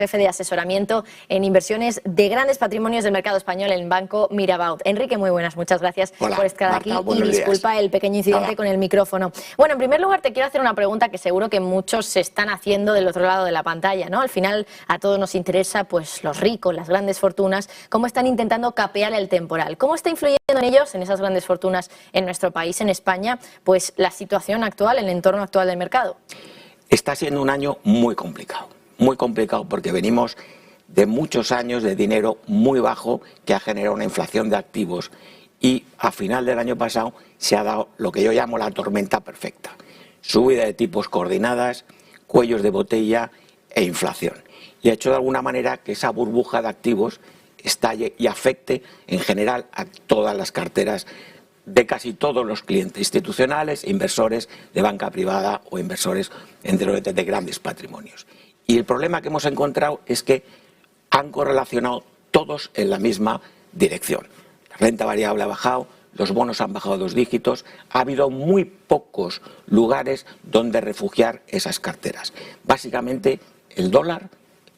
jefe de asesoramiento en inversiones de grandes patrimonios del mercado español en Banco Mirabaud. Enrique, muy buenas, muchas gracias por estar aquí y disculpa el pequeño incidente con el micrófono. Bueno, en primer lugar te quiero hacer una pregunta que seguro que muchos se están haciendo del otro lado de la pantalla, ¿no? Al final a todos nos interesa pues los ricos, las grandes fortunas, cómo están intentando capear el temporal, cómo está influyendo en ellos, en esas grandes fortunas en nuestro país, en España, pues la situación actual, el entorno actual del mercado. Está siendo un año muy complicado porque venimos de muchos años de dinero muy bajo que ha generado una inflación de activos y a final del año pasado se ha dado lo que yo llamo la tormenta perfecta. Subida de tipos coordinadas, cuellos de botella e inflación. Y ha hecho de alguna manera que esa burbuja de activos estalle y afecte en general a todas las carteras de casi todos los clientes institucionales, inversores de banca privada o inversores de grandes patrimonios. Y el problema que hemos encontrado es que han correlacionado todos en la misma dirección. La renta variable ha bajado, los bonos han bajado 2 dígitos, ha habido muy pocos lugares donde refugiar esas carteras. Básicamente el dólar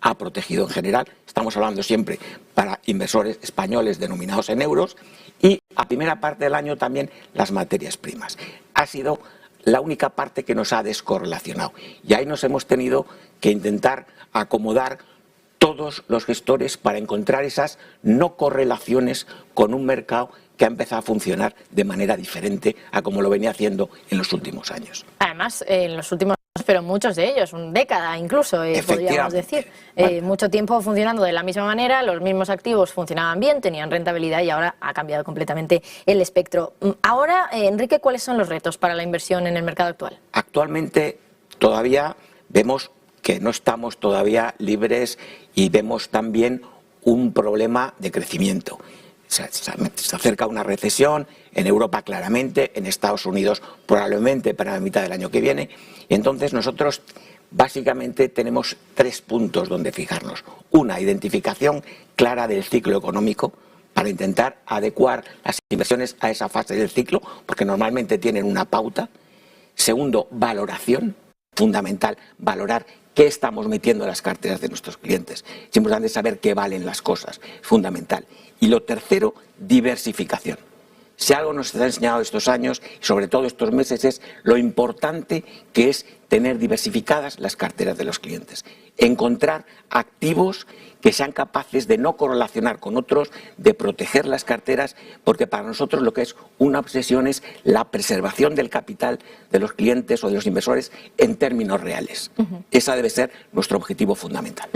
ha protegido en general, estamos hablando siempre para inversores españoles denominados en euros, y a primera parte del año también las materias primas. Ha sido la única parte que nos ha descorrelacionado y ahí nos hemos tenido que intentar acomodar todos los gestores para encontrar esas no correlaciones con un mercado que ha empezado a funcionar de manera diferente a como lo venía haciendo en los últimos años. Además, en los últimos años, pero muchos de ellos, una década incluso, podríamos decir. Mucho tiempo funcionando de la misma manera, los mismos activos funcionaban bien, tenían rentabilidad y ahora ha cambiado completamente el espectro. Ahora, Enrique, ¿cuáles son los retos para la inversión en el mercado actual? Actualmente todavía vemos que no estamos todavía libres y vemos también un problema de crecimiento. Se acerca una recesión, en Europa claramente, en Estados Unidos probablemente para la mitad del año que viene. Y entonces nosotros básicamente tenemos 3 puntos donde fijarnos. Una, identificación clara del ciclo económico para intentar adecuar las inversiones a esa fase del ciclo, porque normalmente tienen una pauta. Segundo, valoración, fundamental, valorar qué estamos metiendo en las carteras de nuestros clientes. Es importante saber qué valen las cosas, fundamental. Y lo tercero, diversificación. Si algo nos ha enseñado estos años, y sobre todo estos meses, es lo importante que es tener diversificadas las carteras de los clientes. Encontrar activos que sean capaces de no correlacionar con otros, de proteger las carteras, porque para nosotros lo que es una obsesión es la preservación del capital de los clientes o de los inversores en términos reales. Esa debe ser nuestro objetivo fundamental.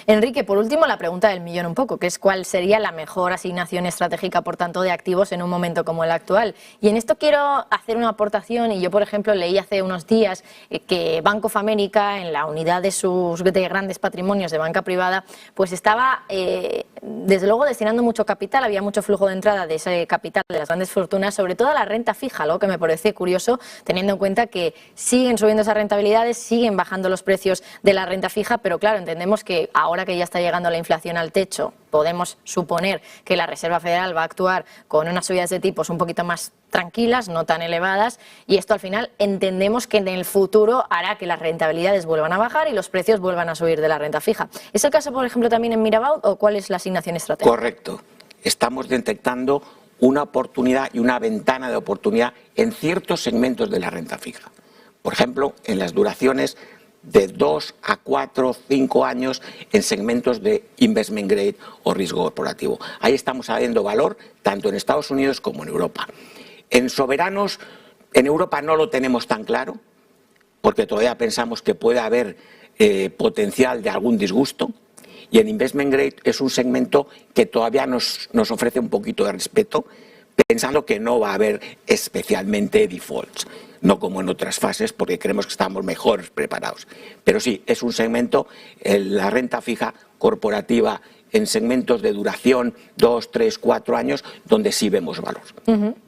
Enrique, por último, la pregunta del millón un poco, que es cuál sería la mejor asignación estratégica, por tanto, de activos en un momento como el actual. Y en esto quiero hacer una aportación, y yo, por ejemplo, leí hace unos días que Bank of America, en la unidad de grandes patrimonios de banca privada, pues estaba, desde luego, destinando mucho capital, había mucho flujo de entrada de ese capital de las grandes fortunas, sobre todo a la renta fija, algo que me parece curioso, teniendo en cuenta que siguen subiendo esas rentabilidades, siguen bajando los precios de la renta fija, pero claro, entendemos que ahora que ya está llegando la inflación al techo, podemos suponer que la Reserva Federal va a actuar con unas subidas de tipos un poquito más tranquilas, no tan elevadas, y esto al final entendemos que en el futuro hará que las rentabilidades vuelvan a bajar y los precios vuelvan a subir de la renta fija. ¿Es el caso, por ejemplo, también en Mirabaud o cuál es la asignación estratégica? Correcto. Estamos detectando una oportunidad y una ventana de oportunidad en ciertos segmentos de la renta fija. Por ejemplo, en las duraciones de 2 a 4, 5 años en segmentos de investment grade o riesgo corporativo. Ahí estamos habiendo valor tanto en Estados Unidos como en Europa. En soberanos, en Europa no lo tenemos tan claro, porque todavía pensamos que puede haber potencial de algún disgusto, y en investment grade es un segmento que todavía nos ofrece un poquito de respeto, pensando que no va a haber especialmente defaults, no como en otras fases, porque creemos que estamos mejor preparados. Pero sí, es un segmento, la renta fija corporativa, en segmentos de duración 2, 3, 4 años, donde sí vemos valor.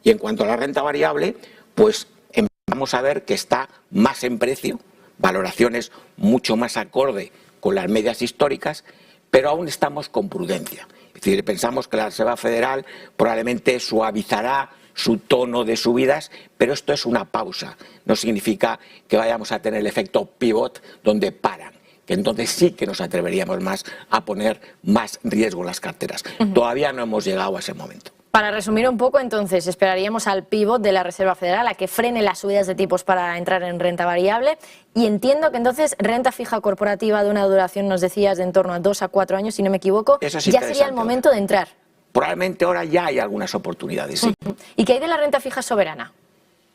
Y en cuanto a la renta variable, pues empezamos a ver que está más en precio, valoraciones mucho más acorde con las medias históricas, pero aún estamos con prudencia. Es decir, pensamos que la Reserva Federal probablemente suavizará su tono de subidas, pero esto es una pausa. No significa que vayamos a tener el efecto pivot donde paran. que entonces sí que nos atreveríamos más a poner más riesgo en las carteras. Todavía no hemos llegado a ese momento. Para resumir un poco, entonces, esperaríamos al pivot de la Reserva Federal a que frene las subidas de tipos para entrar en renta variable. Y entiendo que entonces renta fija corporativa de una duración, nos decías, de en torno a 2 a 4 años, si no me equivoco, Eso es ya sería el momento de entrar. Probablemente ahora ya hay algunas oportunidades, sí. ¿Y qué hay de la renta fija soberana?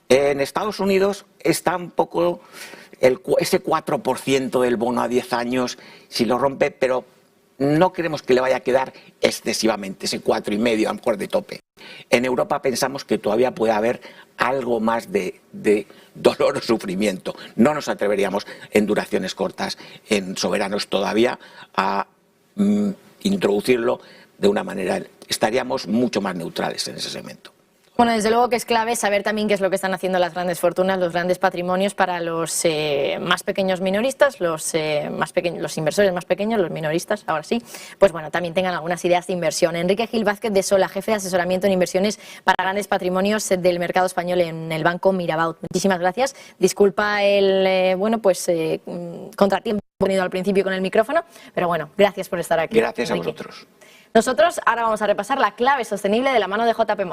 En Estados Unidos está un poco ese 4% del bono a 10 años, si lo rompe, pero no queremos que le vaya a quedar excesivamente, ese 4,5 a lo mejor de tope. En Europa pensamos que todavía puede haber algo más de dolor o sufrimiento. No nos atreveríamos en duraciones cortas, en soberanos todavía, a introducirlo de una manera. Estaríamos mucho más neutrales en ese segmento. Bueno, desde luego que es clave saber también qué es lo que están haciendo las grandes fortunas, los grandes patrimonios para los más pequeños minoristas, los inversores más pequeños, los minoristas, ahora sí, pues bueno, también tengan algunas ideas de inversión. Enrique Gil Vázquez de Sola, jefe de asesoramiento en inversiones para grandes patrimonios del mercado español en el Banco Mirabaud. Muchísimas gracias. Disculpa el contratiempo que he tenido al principio con el micrófono, pero bueno, gracias por estar aquí. Gracias a vosotros. Nosotros ahora vamos a repasar la clave sostenible de la mano de JP Morgan.